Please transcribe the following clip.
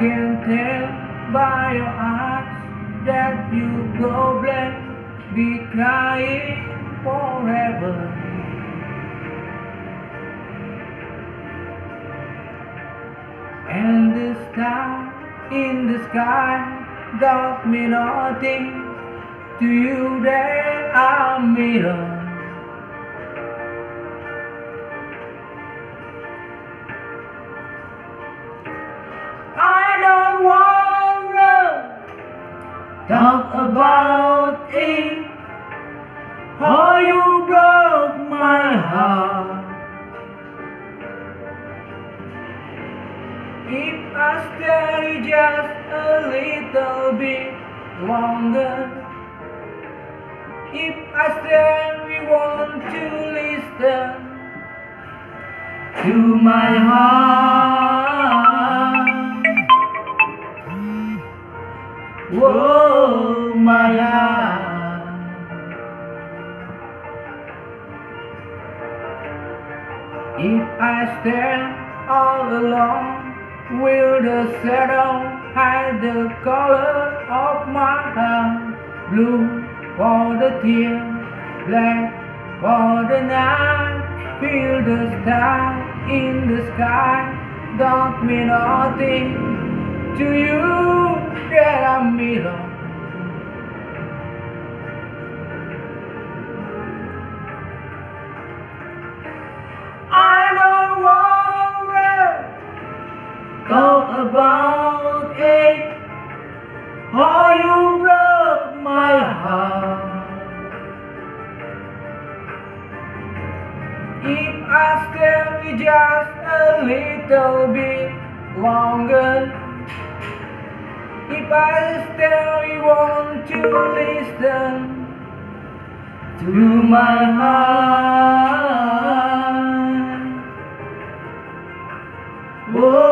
can tell by your eyes that you probably be crying forever. And the star in the sky does mean nothing to you that I'm mirror. I don't wanna talk about it, how you broke my heart. If I stay just a little bit longer, if I stay, we want to listen to my heart. Whoa, my heart. If I stay all alone, will the shadow hide the color of my heart? Blue for the tears, black for the night. Feel the star in the sky, don't mean nothing to you that I'm mirror. I don't wanna talk about it, how you broke my heart. If I stay just a little bit longer, if I stay, want to listen to my heart. Whoa.